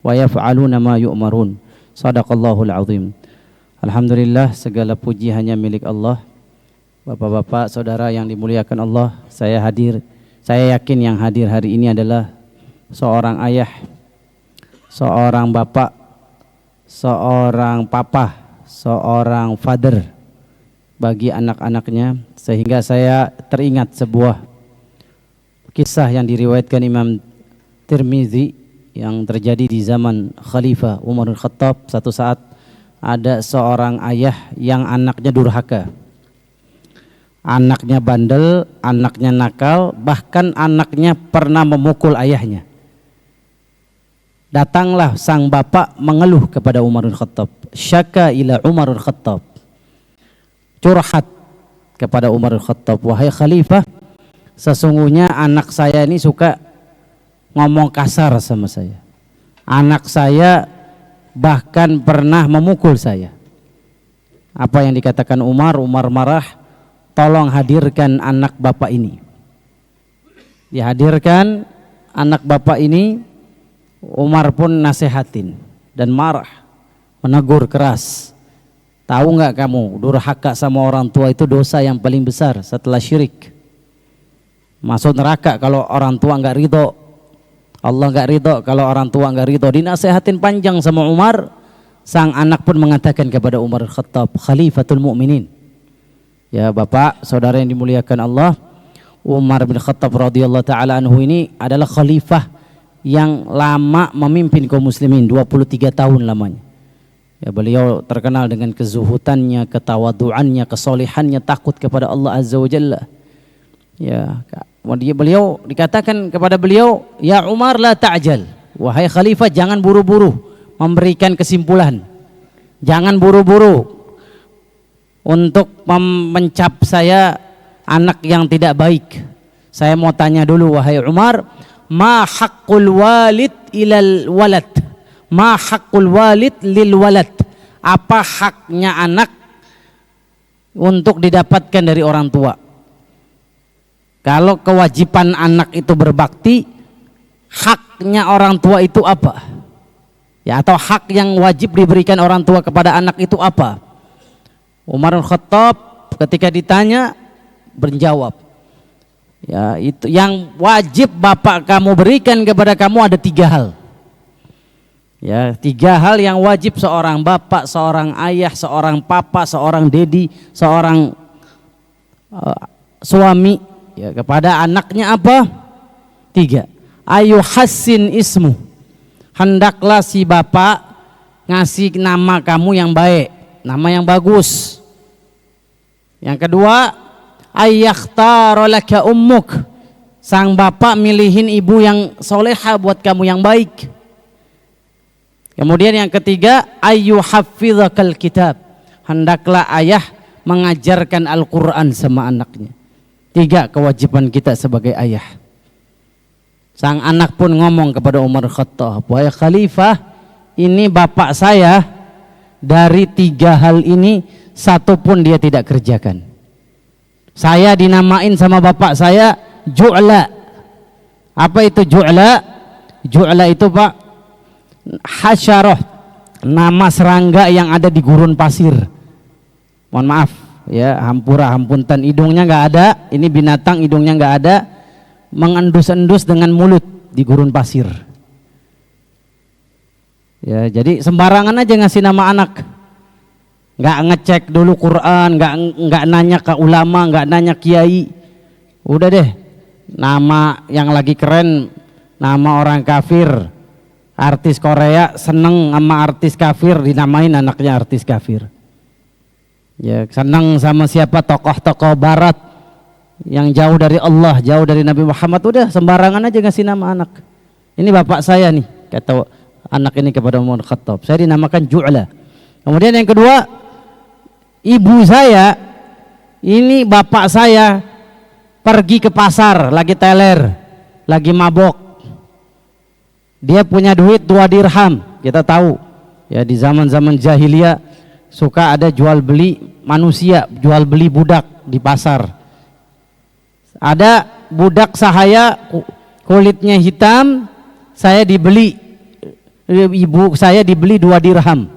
wa yaf'aluna ma yu'marun. Shadaqallahul azim. Alhamdulillah, segala puji hanya milik Allah. Bapak-bapak, saudara yang dimuliakan Allah, saya yakin yang hadir hari ini adalah seorang ayah, seorang bapak, seorang papa, seorang father bagi anak-anaknya, sehingga saya teringat sebuah kisah yang diriwayatkan Imam Tirmizi yang terjadi di zaman Khalifah Umar bin Khattab. Satu saat ada seorang ayah yang anaknya durhaka, anaknya bandel, anaknya nakal, bahkan anaknya pernah memukul ayahnya. Datanglah sang bapak mengeluh kepada Umar bin Khattab. Syaka ila Umar bin Khattab, curhat kepada Umar bin Khattab, wahai Khalifah, sesungguhnya anak saya ini suka ngomong kasar sama saya. Anak saya bahkan pernah memukul saya. Apa yang dikatakan Umar? Umar marah, tolong hadirkan anak bapak ini. Dihadirkan anak bapak ini, Umar pun nasihatin dan marah, menegur keras. Tahu nggak kamu, durhaka sama orang tua itu dosa yang paling besar setelah syirik. Masuk neraka kalau orang tua nggak ridho. Allah nggak ridho kalau orang tua nggak ridho. Dinasihatin panjang sama Umar. Sang anak pun mengatakan kepada Umar Khattab, Khalifatul Mu'minin. Ya bapak, saudara yang dimuliakan Allah, Umar bin Khattab radhiyallahu ta'ala anhu ini adalah khalifah yang lama memimpin kaum muslimin, 23 tahun lamanya. Ya, beliau terkenal dengan kezuhutannya, ketawaduannya, kesolehannya, takut kepada Allah Azza wa Jalla. Ya, beliau dikatakan kepada beliau, ya Umar la ta'jal, wahai khalifah jangan buru-buru memberikan kesimpulan, jangan buru-buru untuk mencap saya anak yang tidak baik. Saya mau tanya dulu, wahai Umar, ma haqqul walid ilal walad, ma haqqul walid lil walad, apa haknya anak untuk didapatkan dari orang tua? Kalau kewajiban anak itu berbakti, haknya orang tua itu apa? Ya, atau hak yang wajib diberikan orang tua kepada anak itu apa? Umar bin Khattab ketika ditanya menjawab, ya, itu yang wajib bapak kamu berikan kepada kamu ada 3 hal. Ya, 3 hal yang wajib seorang bapak, seorang ayah, seorang papa, seorang dedi, seorang suami, ya, kepada anaknya apa? 3. Ayu hassin ismu, hendaklah si bapak ngasih nama kamu yang baik, nama yang bagus. Yang kedua, ayyakhtara laka ummuk, sang bapak milihin ibu yang soleha buat kamu yang baik. Kemudian yang ketiga, ayyuhaffizakal kitab, hendaklah ayah mengajarkan Al-Quran sama anaknya. 3 kewajiban kita sebagai ayah. Sang anak pun ngomong kepada Umar Khattab, wahai Khalifah, ini bapak saya dari 3 hal ini satu pun dia tidak kerjakan. Saya dinamain sama bapak saya Ju'la. Apa itu Ju'la? Ju'la itu Pak, hasyarah, nama serangga yang ada di gurun pasir. Mohon maaf ya, hampura, hampunten, hidungnya nggak ada. Ini binatang hidungnya nggak ada, mengendus-endus dengan mulut di gurun pasir. Ya, jadi sembarangan aja ngasih nama anak, nggak ngecek dulu Quran, nggak nanya ke ulama, nggak nanya kiai. Udah deh, nama yang lagi keren, nama orang kafir, artis Korea seneng sama artis kafir, dinamain anaknya artis kafir. Ya, senang sama siapa, tokoh-tokoh barat yang jauh dari Allah, jauh dari Nabi Muhammad, udah sembarangan aja ngasih nama anak. Ini bapak saya nih, kata anak ini kepada Umar Khattab, saya dinamakan Ju'la. Kemudian yang kedua, ibu saya, ini bapak saya pergi ke pasar, lagi teler, lagi mabok. Dia punya duit 2 dirham. Kita tahu ya, di zaman-zaman jahiliyah suka ada jual beli manusia, jual beli budak di pasar. Ada budak sahaya kulitnya hitam, saya dibeli ibu saya dibeli 2 dirham.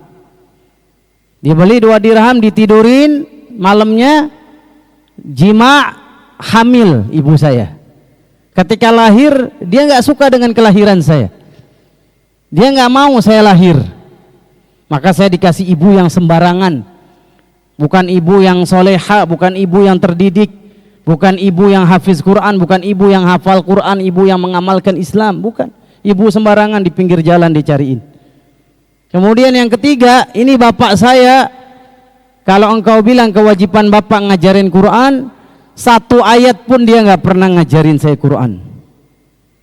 Dibeli 2 dirham, ditidurin, malamnya jima, hamil ibu saya. Ketika lahir, dia nggak suka dengan kelahiran saya. Dia nggak mau saya lahir. Maka saya dikasih ibu yang sembarangan. Bukan ibu yang soleha, bukan ibu yang terdidik, bukan ibu yang hafiz Quran, bukan ibu yang hafal Quran, ibu yang mengamalkan Islam, bukan. Ibu sembarangan di pinggir jalan dicariin. Kemudian yang ketiga, ini bapak saya. Kalau engkau bilang kewajiban bapak ngajarin Quran, 1 ayat pun dia nggak pernah ngajarin saya Quran.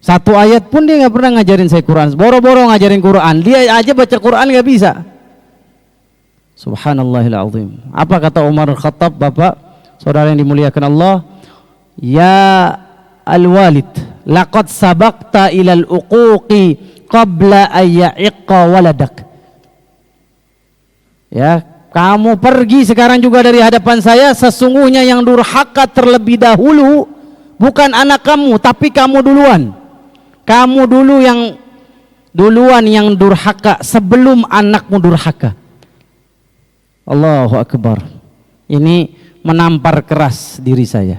1 ayat pun dia nggak pernah ngajarin saya Quran. Boro-boro ngajarin Quran, dia aja baca Quran nggak bisa. Subhanallahil azim. Apa kata Umar Khattab, bapak saudara yang dimuliakan Allah? Ya al-walid, laqad sabaqta ilal uquqi qabla ayya'iqqa waladak. Ya, kamu pergi sekarang juga dari hadapan saya. Sesungguhnya yang durhaka terlebih dahulu bukan anak kamu, tapi kamu duluan. Kamu dulu yang duluan yang durhaka sebelum anakmu durhaka. Allahu Akbar. Ini menampar keras diri saya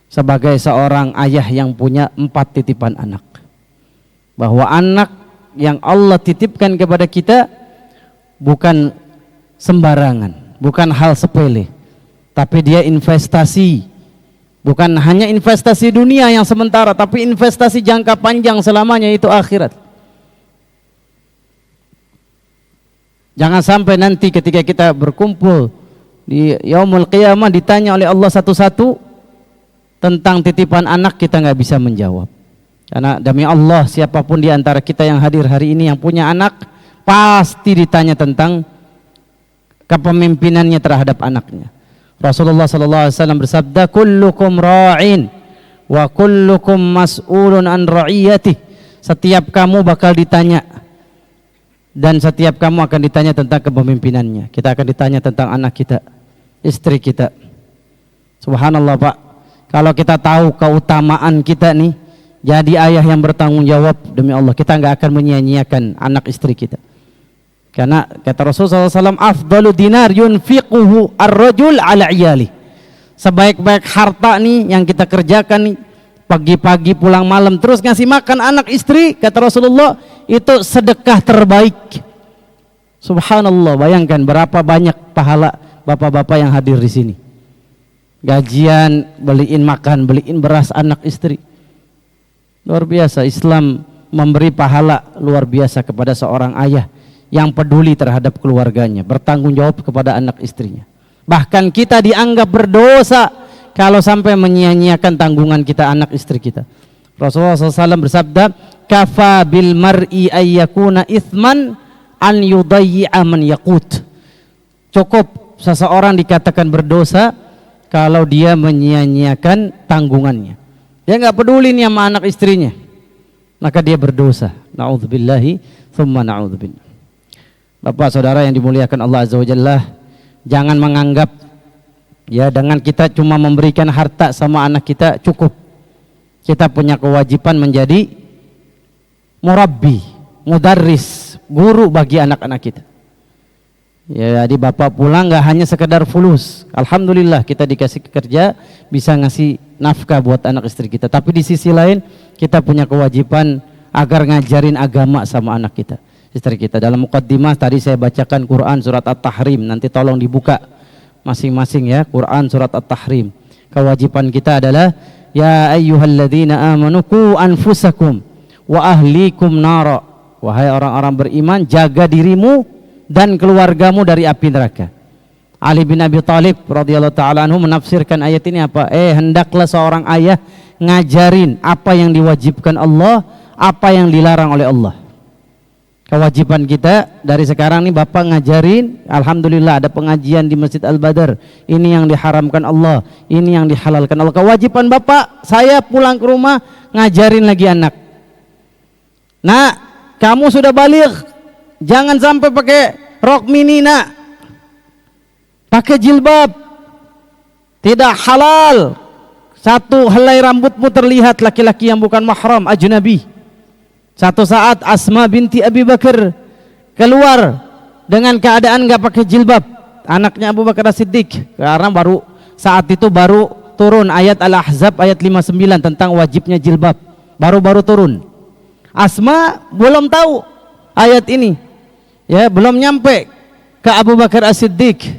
sebagai seorang ayah yang punya 4 titipan anak, bahwa anak yang Allah titipkan kepada kita bukan sembarangan, bukan hal sepele, tapi dia investasi. Bukan hanya investasi dunia yang sementara, tapi investasi jangka panjang selamanya, itu akhirat. Jangan sampai nanti ketika kita berkumpul di yaumul qiyamah ditanya oleh Allah satu-satu tentang titipan anak, kita nggak bisa menjawab. Karena demi Allah, siapapun di antara kita yang hadir hari ini yang punya anak pasti ditanya tentang kepemimpinannya terhadap anaknya. Rasulullah SAW bersabda, kullukum ra'in wa kullukum mas'ulun an ra'iyatih. Setiap kamu bakal ditanya, dan setiap kamu akan ditanya tentang kepemimpinannya. Kita akan ditanya tentang anak kita, istri kita. Subhanallah Pak, kalau kita tahu keutamaan kita nih jadi ayah yang bertanggung jawab, demi Allah kita nggak akan menyia-nyiakan anak istri kita. Karena kata Rasulullah SAW, afdalu dinar yunfiquhu ar-rajul ala iyali. Sebaik-baik harta nih yang kita kerjakan nih, pagi-pagi pulang malam terus ngasih makan anak istri, kata Rasulullah, itu sedekah terbaik. Subhanallah, bayangkan berapa banyak pahala bapak-bapak yang hadir di sini. Gajian, beliin makan, beliin beras anak istri. Luar biasa, Islam memberi pahala luar biasa kepada seorang ayah yang peduli terhadap keluarganya, bertanggung jawab kepada anak istrinya. Bahkan kita dianggap berdosa kalau sampai menyia-nyiakan tanggungan kita anak istri kita. Rasulullah SAW bersabda, kafa bil mar'i ayyakuna ithman an yudayyi'a man yaqut. Cukup seseorang dikatakan berdosa kalau dia menyia-nyiakan tanggungannya. Dia nggak peduli nih sama anak istrinya, maka dia berdosa. Na'udzubillahi thumma na'udzubillah. Bapak saudara yang dimuliakan Allah Azza wa Jalla, jangan menganggap ya dengan kita cuma memberikan harta sama anak kita cukup. Kita punya kewajiban menjadi murabbi, mudarris, guru bagi anak-anak kita. Ya, jadi bapak pulang nggak hanya sekedar fulus. Alhamdulillah kita dikasih kerja, bisa ngasih nafkah buat anak istri kita. Tapi di sisi lain kita punya kewajiban agar ngajarin agama sama anak kita, istri kita. Dalam muqaddimah tadi saya bacakan Quran surat At-Tahrim. Nanti tolong dibuka masing-masing ya, Quran surat At-Tahrim. Kewajiban kita adalah ya ayyuhalladzina amanu qu anfusakum wa ahlikum nara. Wahai orang-orang beriman, jaga dirimu dan keluargamu dari api neraka. Ali bin Abi Thalib radhiyallahu ta'ala anhu menafsirkan ayat ini apa? Hendaklah seorang ayah ngajarin apa yang diwajibkan Allah, apa yang dilarang oleh Allah. Kewajiban kita dari sekarang nih bapak ngajarin. Alhamdulillah ada pengajian di Masjid Al-Badar. Ini yang diharamkan Allah, ini yang dihalalkan Allah. Kewajiban bapak, saya pulang ke rumah ngajarin lagi anak. Nah, kamu sudah baligh, jangan sampai pakai rok mini nak, pakai jilbab, tidak halal. Satu helai rambutmu terlihat laki-laki yang bukan mahram, ajnabi. Satu saat Asma binti Abi Bakar keluar dengan keadaan nggak pakai jilbab, anaknya Abu Bakar As-Siddiq, karena saat itu baru turun ayat Al-Ahzab ayat 59 tentang wajibnya jilbab, baru turun. Asma belum tahu ayat ini, ya, belum nyampe ke Abu Bakar As-Siddiq,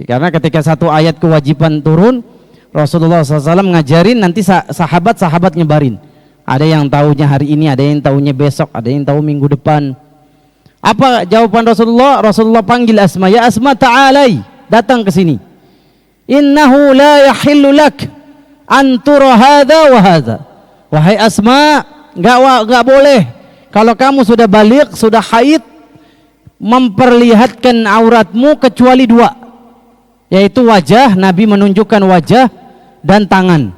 karena ketika satu ayat kewajiban turun, Rasulullah SAW ngajarin, nanti sahabat nyebarin. Ada yang tahunya hari ini, ada yang tahunya besok, ada yang tahu minggu depan. Apa jawaban Rasulullah? Rasulullah panggil Asma, ya Asma ta'alai, datang ke sini. Innahu la yahillu lak an tura hadza wa hadza. Wahai Asma, enggak boleh kalau kamu sudah balik, sudah haid, memperlihatkan auratmu kecuali dua, yaitu wajah. Nabi menunjukkan wajah dan tangan.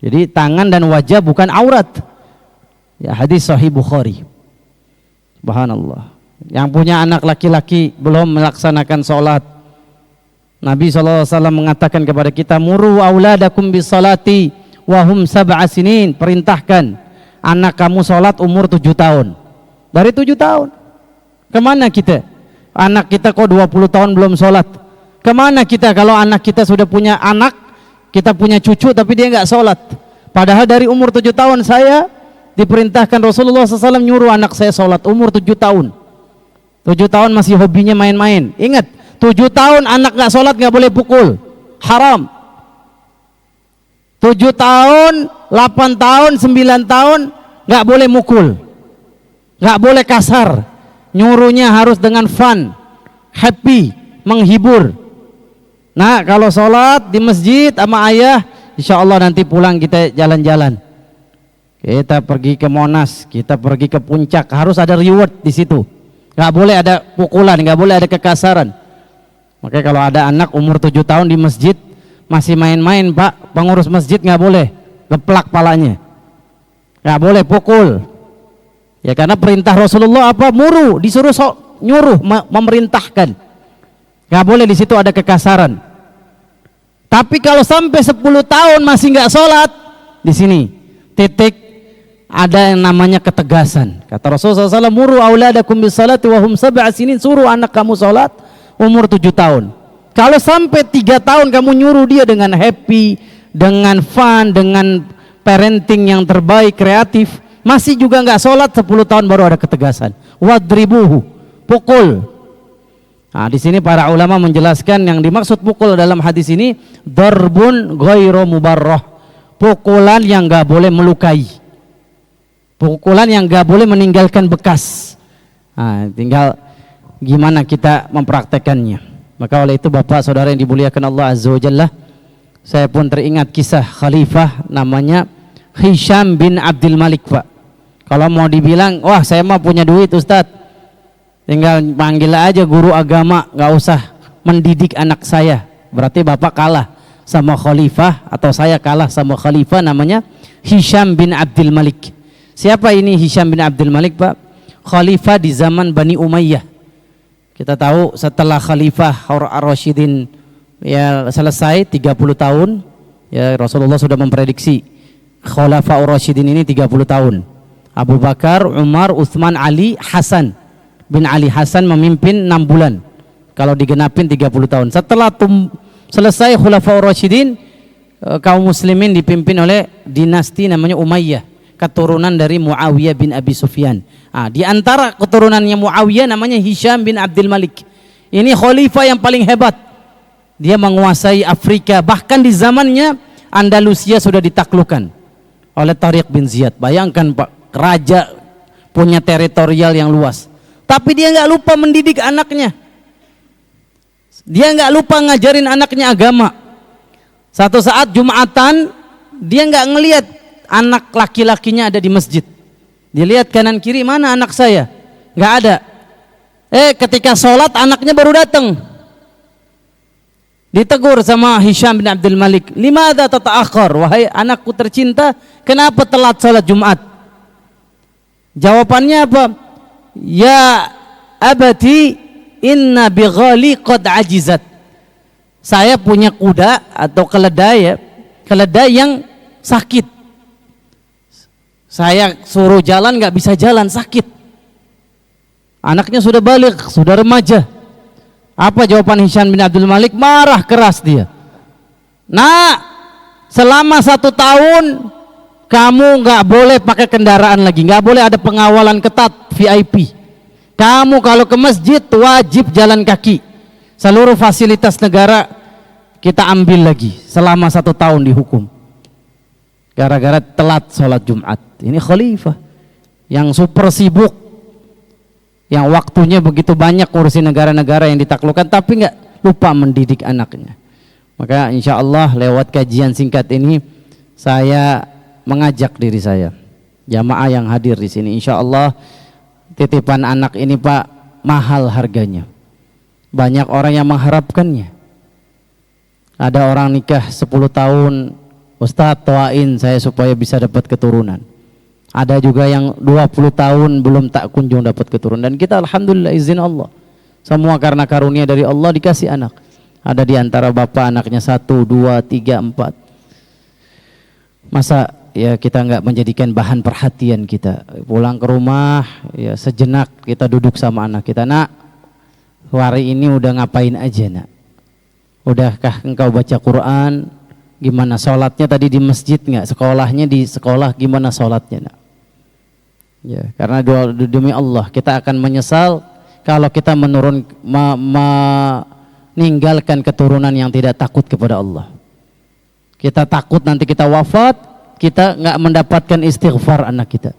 Jadi tangan dan wajah bukan aurat. Ya, hadis Sahih Bukhari. Subhanallah. Yang punya anak laki-laki belum melaksanakan sholat, Nabi SAW mengatakan kepada kita, muru auladakum bis salati wahum sab'a sinin. Perintahkan anak kamu sholat umur 7 tahun. Dari 7 tahun kemana kita? Anak kita kok 20 tahun belum sholat. Kemana kita kalau anak kita sudah punya anak, kita punya cucu tapi dia nggak sholat? Padahal dari umur 7 tahun saya diperintahkan Rasulullah SAW nyuruh anak saya sholat umur 7 tahun. 7 tahun masih hobinya main-main. Ingat, 7 tahun anak nggak sholat nggak boleh pukul, haram. 7 tahun, 8 tahun, 9 tahun nggak boleh mukul, nggak boleh kasar. Nyuruhnya harus dengan fun, happy, menghibur. Nah, kalau sholat di masjid sama ayah, insya Allah nanti pulang kita jalan-jalan, kita pergi ke Monas, kita pergi ke puncak, harus ada reward di situ. Nggak boleh ada pukulan, nggak boleh ada kekasaran. Makanya kalau ada anak umur 7 tahun di masjid masih main-main, Pak, pengurus masjid nggak boleh geplak palanya, nggak boleh pukul. Ya, karena perintah Rasulullah apa? Muru, disuruh nyuruh, memerintahkan. Nggak boleh di situ ada kekasaran. Tapi kalau sampai 10 tahun masih nggak sholat, di sini titik ada yang namanya ketegasan. Kata Rasulullah SAW, muru auladakum bis salati wa hum sab'a sinin, suruh anak kamu sholat umur 7 tahun. Kalau sampai 3 tahun kamu nyuruh dia dengan happy, dengan fun, dengan parenting yang terbaik, kreatif, masih juga nggak sholat, 10 tahun baru ada ketegasan. Wadribuhu, pukul. Nah, di sini para ulama menjelaskan yang dimaksud pukul dalam hadis ini darbun ghairu mubarrah, pukulan yang nggak boleh melukai, pukulan yang nggak boleh meninggalkan bekas. Nah, tinggal gimana kita mempraktekannya. Maka oleh itu Bapak Saudara yang dimuliakan Allah Azza wa Jalla, saya pun teringat kisah khalifah namanya Hisham bin Abdul Malik, Pak. Kalau mau dibilang, wah saya mah punya duit Ustadz, tinggal panggil aja guru agama, nggak usah mendidik anak saya. Berarti Bapak kalah sama khalifah, atau saya kalah sama khalifah namanya Hisham bin Abdul Malik. Siapa ini Hisham bin Abdul Malik, Pak? Khalifah di zaman Bani Umayyah. Kita tahu setelah Khalifah Ar-Rasyidin ya selesai 30 tahun, ya Rasulullah sudah memprediksi Khalifah Ar-Rasyidin ini 30 tahun. Abu Bakar, Umar, Utsman, Ali, Hasan bin Ali Hasan memimpin 6 bulan. Kalau digenapin 30 tahun. Setelah selesai Khulafaur Rasyidin, kaum muslimin dipimpin oleh dinasti namanya Umayyah, keturunan dari Muawiyah bin Abi Sufyan. Di antara keturunannya Muawiyah namanya Hisham bin Abdul Malik. Ini khalifah yang paling hebat. Dia menguasai Afrika, bahkan di zamannya Andalusia sudah ditaklukkan oleh Tariq bin Ziyad. Bayangkan Pak, raja punya teritorial yang luas. Tapi dia nggak lupa mendidik anaknya. Dia nggak lupa ngajarin anaknya agama. Satu saat Jumatan, dia nggak ngelihat anak laki-lakinya ada di masjid. Dilihat kanan kiri, mana anak saya? Nggak ada. Ketika sholat anaknya baru datang. Ditegur sama Hisham bin Abdul Malik, limadza tata'akhkhar, wahai anakku tercinta, kenapa telat sholat Jumat? Jawabannya apa? Ya abati, inna bighali qad ajizat. Saya punya kuda atau keledai, ya, keledai yang sakit. Saya suruh jalan nggak bisa jalan, sakit. Anaknya sudah balik, sudah remaja. Apa jawaban Hisham bin Abdul Malik? Marah keras dia. Nah, selama 1 tahun kamu nggak boleh pakai kendaraan lagi, nggak boleh ada pengawalan ketat VIP. Kamu kalau ke masjid wajib jalan kaki. Seluruh fasilitas negara kita ambil lagi selama 1 tahun dihukum. Gara-gara telat sholat Jumat. Ini khalifah yang super sibuk, yang waktunya begitu banyak ngurusin negara-negara yang ditaklukkan, tapi nggak lupa mendidik anaknya. Maka insya Allah lewat kajian singkat ini saya mengajak diri saya, jamaah yang hadir di sini, insya Allah titipan anak ini Pak mahal harganya. Banyak orang yang mengharapkannya. Ada orang nikah 10 tahun, Ustadz doain saya supaya bisa dapat keturunan. Ada juga yang 20 tahun belum tak kunjung dapat keturunan. Dan kita alhamdulillah izin Allah, semua karena karunia dari Allah dikasih anak. Ada di antara bapak anaknya 1, 2, 3, 4. Masa ya kita nggak menjadikan bahan perhatian kita? Pulang ke rumah ya sejenak kita duduk sama anak kita. Nak, hari ini udah ngapain aja nak? Udahkah engkau baca Quran? Gimana sholatnya tadi di masjid nggak? Sekolahnya di sekolah gimana sholatnya nak? Ya, karena demi Allah kita akan menyesal kalau kita meninggalkan keturunan yang tidak takut kepada Allah. Kita takut nanti kita wafat, kita nggak mendapatkan istighfar anak kita.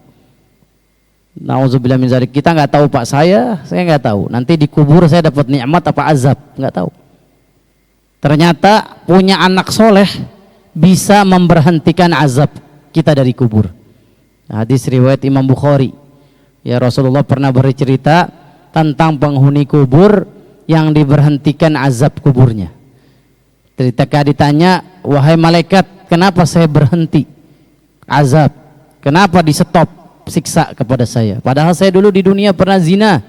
Nauzubillah min dzalik. Kita nggak tahu Pak, saya nggak tahu. Nanti dikubur saya dapat nikmat apa azab, nggak tahu. Ternyata punya anak soleh bisa memberhentikan azab kita dari kubur. Hadis riwayat Imam Bukhari. Ya, Rasulullah pernah bercerita tentang penghuni kubur yang diberhentikan azab kuburnya. Ketika ditanya, wahai malaikat, kenapa saya berhenti azab? Kenapa di stop siksa kepada saya? Padahal saya dulu di dunia pernah zina,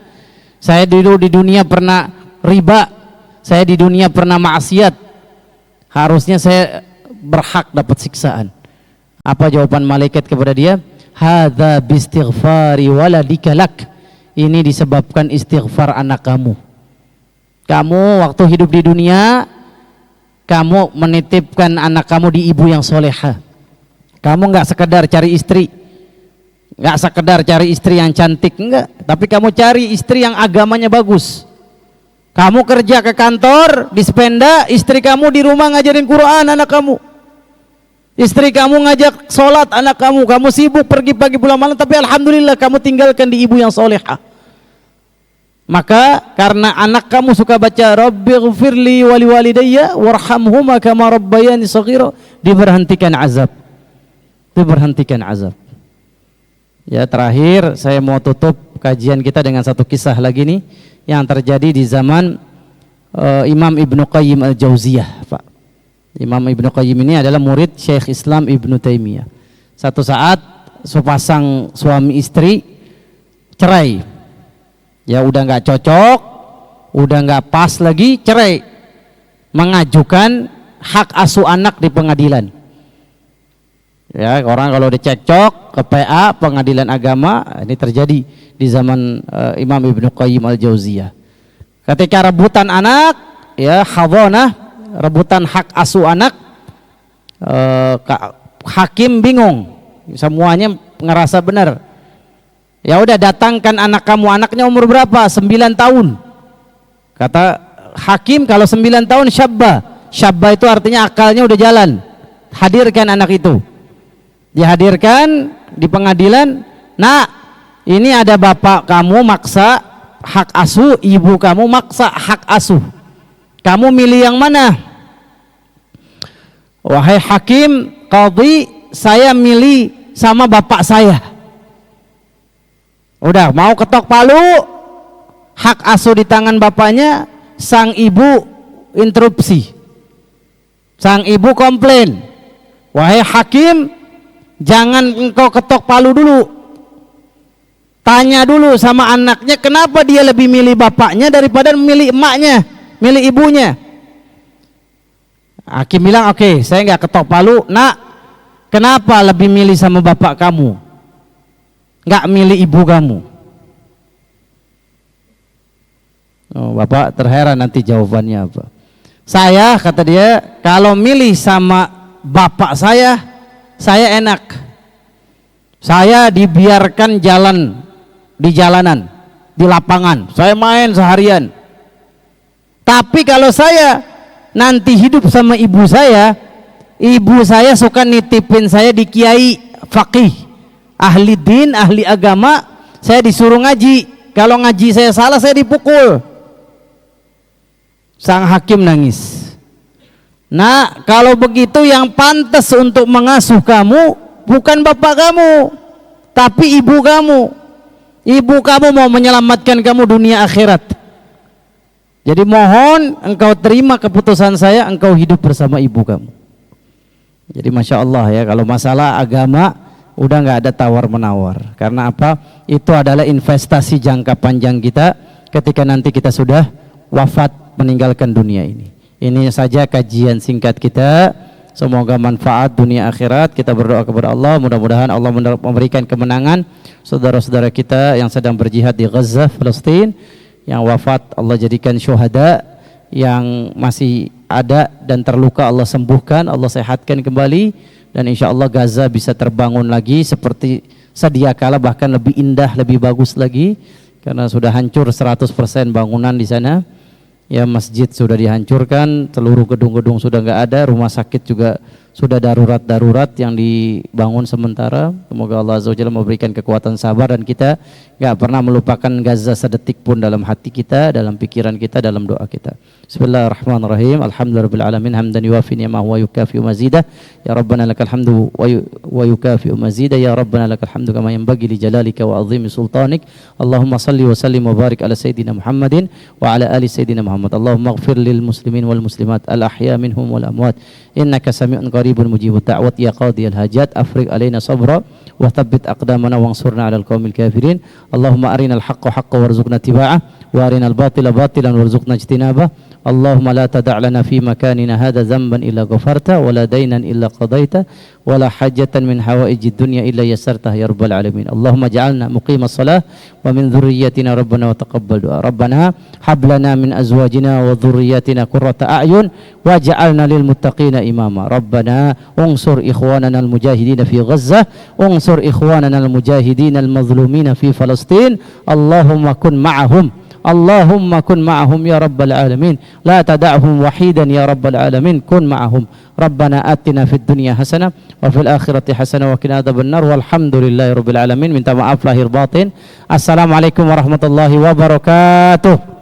saya dulu di dunia pernah riba, saya di dunia pernah maksiat. Harusnya saya berhak dapat siksaan. Apa jawaban malaikat kepada dia? Hadza bistighfari waladika lak. Ini disebabkan istighfar anak kamu. Kamu waktu hidup di dunia, kamu menitipkan anak kamu di ibu yang soleha. Kamu nggak sekedar cari istri, nggak sekedar cari istri yang cantik, enggak, tapi kamu cari istri yang agamanya bagus. Kamu kerja ke kantor di Spenda, istri kamu di rumah ngajarin Quran anak kamu. Istri kamu ngajak sholat anak kamu. Kamu sibuk pergi pagi pulang malam, tapi alhamdulillah kamu tinggalkan di ibu yang solehah. Maka karena anak kamu suka baca Rabbighfirli wali walidayya warhamhuma kama rabbayani shaghira, diberhentikan azab. Diberhentikan azab. Ya, terakhir saya mau tutup kajian kita dengan satu kisah lagi nih yang terjadi di zaman Imam Ibnu Qayyim Al-Jauziyah, Pak. Imam Ibnu Qayyim ini adalah murid Syekh Islam Ibnu Taimiyah. Satu saat sepasang suami istri cerai. Ya udah nggak cocok, udah nggak pas lagi, cerai. Mengajukan hak asuh anak di pengadilan. Ya, orang kalau dicekcok ke PA pengadilan agama, ini terjadi di zaman Imam Ibnu Qayyim Al-Jauziyah. Ketika rebutan anak, ya khadhanah, rebutan hak asuh anak, hakim bingung, semuanya ngerasa benar. Ya udah datangkan anak kamu, anaknya umur berapa? 9 tahun. Kata hakim kalau 9 tahun syabba. Syabba itu artinya akalnya udah jalan. Hadirkan anak itu. Dihadirkan di pengadilan. Nah, ini ada bapak kamu maksa hak asuh, ibu kamu maksa hak asuh. Kamu milih yang mana? Wahai hakim, qadhi, saya milih sama bapak saya. Udah mau ketok palu, hak asuh di tangan bapaknya, sang ibu interupsi. Sang ibu komplain, wahai hakim, jangan engkau ketok palu dulu. Tanya dulu sama anaknya kenapa dia lebih milih bapaknya daripada milih emaknya, milih ibunya. Hakim bilang, oke, saya nggak ketok palu. Nak, kenapa lebih milih sama bapak kamu? nggak milih ibu kamu? Oh, Bapak terheran nanti jawabannya apa. Saya, kata dia, kalau milih sama bapak saya enak. Saya dibiarkan jalan di jalanan, di lapangan, saya main seharian. Tapi kalau saya nanti hidup sama ibu saya suka nitipin saya di kiai faqih, ahli din, ahli agama. Saya disuruh ngaji, kalau ngaji saya salah saya dipukul. Sang hakim nangis. Nah, kalau begitu yang pantas untuk mengasuh kamu bukan bapak kamu, tapi ibu kamu. Ibu kamu mau menyelamatkan kamu dunia akhirat. Jadi mohon engkau terima keputusan saya, engkau hidup bersama ibu kamu. Jadi Masya Allah ya, kalau masalah agama udah nggak ada tawar menawar. Karena apa? Itu adalah investasi jangka panjang kita ketika nanti kita sudah wafat meninggalkan dunia ini. Ini saja kajian singkat kita. Semoga manfaat dunia akhirat. Kita berdoa kepada Allah, mudah-mudahan Allah memberikan kemenangan saudara-saudara kita yang sedang berjihad di Gaza, Palestina, yang wafat Allah jadikan syuhada, yang masih ada dan terluka Allah sembuhkan, Allah sehatkan kembali, dan insya Allah Gaza bisa terbangun lagi seperti sedia kala, bahkan lebih indah, lebih bagus lagi, karena sudah hancur 100% bangunan di sana. Ya, masjid sudah dihancurkan, seluruh gedung-gedung sudah nggak ada, rumah sakit juga sudah darurat yang dibangun sementara. Semoga Allah Azza wa Jalla memberikan kekuatan sabar, dan kita nggak pernah melupakan Gaza sedetik pun dalam hati kita, dalam pikiran kita, dalam doa kita. Bismillahirrahmanirrahim. Alhamdulillahirabbil alamin, hamdan yuwafi ni'amahu wa yukafi'u mazidah. Ya Rabbana lakal hamdu wa yukafi'u mazidah. Ya Rabbana lakal hamdu kama yanbaghi li jalalika wa 'azimi sultanik. Allahumma salli wa sallim wa barik ala sayyidina Muhammadin wa ala ali sayyidina Muhammad. Allahumma ighfir lil muslimin wal muslimat al ahya minhum wal amwat. Innaka sami'un qaribun mujibud da'wat ya qadiyal hajat. Afriq alaina sabra wa thabbit aqdamana wansurna 'alal qaumil kafirin. Allahumma arinal haqqa haqqan warzuqna ittiba'ah wa arinal batila batilan warzuqna ijtinabah. Allahumma la tada' lana fi makanina hadha dhanban illa ghafarta wa la daynan illa qadaita wa la hajatan min hawaijid dunya illa yassartah ya rabbal alamin. Allahumma ja'alna muqimas salah wa min dhurriyyatina rabbana wa taqabbal du'a. Rabbana hab lana min azwajina wa dhurriyyatina qurrata a'yun waj'alna lil muttaqina imama. Rabbana unsur ikhwanana al mujahidin fi Gaza, unsur ikhwanana al mujahidin al mazlumin fi Palestin. Allahumma kun ma'ahum, Allahumma kun ma'ahum ya rabbal alamin, la tada'hum wahidan ya rabbal alamin, kun ma'ahum. Rabbana atina fid dunya hasanah wa fil akhirati hasanah wa qina adzabannar. Walhamdulillahi rabbil alamin. Minta maaf lahir batin. Assalamualaikum warahmatullahi wabarakatuh.